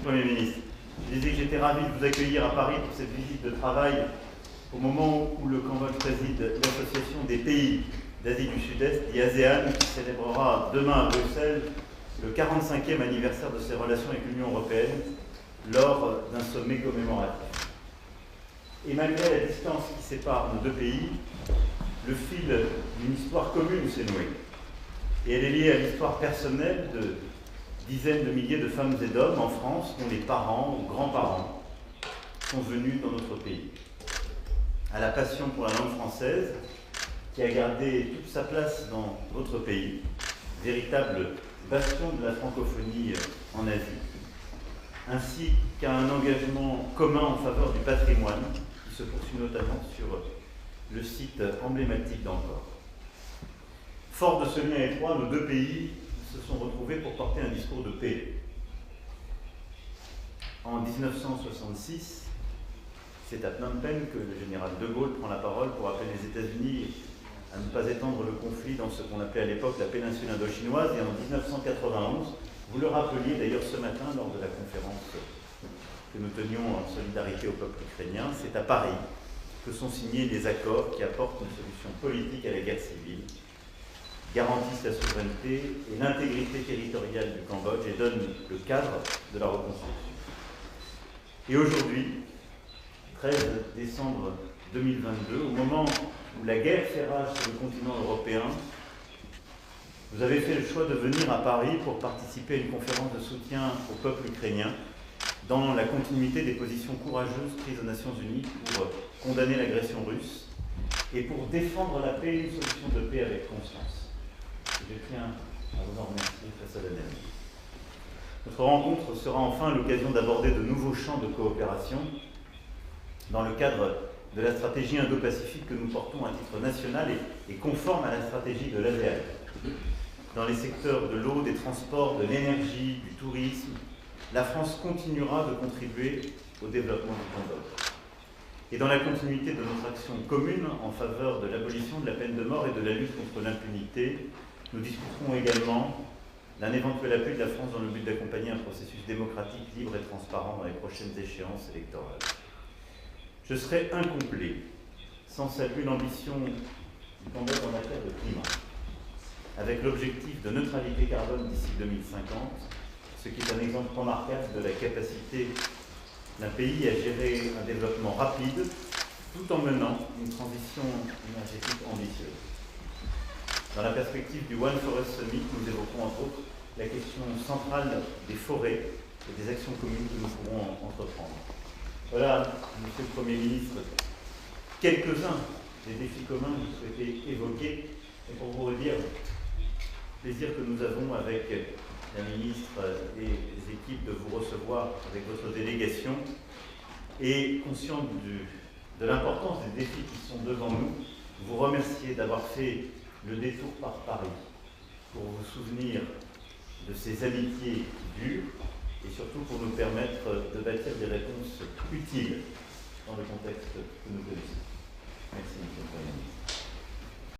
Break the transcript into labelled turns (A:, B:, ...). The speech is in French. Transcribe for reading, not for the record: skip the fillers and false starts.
A: Premier ministre. Je disais que j'étais ravi de vous accueillir à Paris pour cette visite de travail au moment où le Cambodge préside l'Association des pays d'Asie du Sud-Est, dit ASEAN, qui célébrera demain à Bruxelles le 45e anniversaire de ses relations avec l'Union européenne lors d'un sommet commémoratif. Et malgré la distance qui sépare nos deux pays, le fil d'une histoire commune s'est noué. Et elle est liée à l'histoire personnelle de dizaines de milliers de femmes et d'hommes en France dont les parents ou grands-parents sont venus dans notre pays. À la passion pour la langue française, qui a gardé toute sa place dans votre pays, véritable bastion de la francophonie en Asie, ainsi qu'à un engagement commun en faveur du patrimoine, qui se poursuit notamment sur le site emblématique d'Angkor. Fort de ce lien étroit, nos deux pays se sont retrouvés pour porter un discours de paix. En 1966, c'est à Phnom Penh que le général de Gaulle prend la parole pour appeler les États-Unis à ne pas étendre le conflit dans ce qu'on appelait à l'époque la péninsule indochinoise. Et en 1991, vous le rappeliez d'ailleurs ce matin lors de la conférence que nous tenions en solidarité au peuple ukrainien, c'est à Paris que sont signés les accords qui apportent une solution politique à la guerre civile, garantissent la souveraineté et l'intégrité territoriale du Cambodge et donnent le cadre de la reconstruction. Et aujourd'hui, 13 décembre 2022, au moment où la guerre fait rage sur le continent européen, vous avez fait le choix de venir à Paris pour participer à une conférence de soutien au peuple ukrainien dans la continuité des positions courageuses prises aux Nations Unies pour condamner l'agression russe et pour défendre la paix et une solution de paix avec constance. Je tiens à vous en remercier très solennellement. Notre rencontre sera enfin l'occasion d'aborder de nouveaux champs de coopération dans le cadre de la stratégie Indo-Pacifique que nous portons à titre national et conforme à la stratégie de l'ASEAN. Dans les secteurs de l'eau, des transports, de l'énergie, du tourisme, la France continuera de contribuer au développement du Cambodge. Et dans la continuité de notre action commune en faveur de l'abolition de la peine de mort et de la lutte contre l'impunité, nous discuterons également d'un éventuel appui de la France dans le but d'accompagner un processus démocratique, libre et transparent dans les prochaines échéances électorales. Je serais incomplet sans saluer l'ambition du Cambodge en matière de climat, avec l'objectif de neutralité carbone d'ici 2050, ce qui est un exemple remarquable de la capacité d'un pays à gérer un développement rapide, tout en menant une transition énergétique ambitieuse. Dans la perspective du One Forest Summit, nous évoquons entre autres la question centrale des forêts et des actions communes que nous pourrons entreprendre. Voilà, Monsieur le Premier ministre, quelques-uns des défis communs que vous souhaitez évoquer, et pour vous redire le plaisir que nous avons avec la ministre et les équipes de vous recevoir avec votre délégation, et conscient de l'importance des défis qui sont devant nous, vous remercier d'avoir fait le détour par Paris pour vous souvenir de ces amitiés qui durent et surtout pour nous permettre de bâtir des réponses utiles dans le contexte que nous connaissons. Merci, Monsieur le Premier ministre.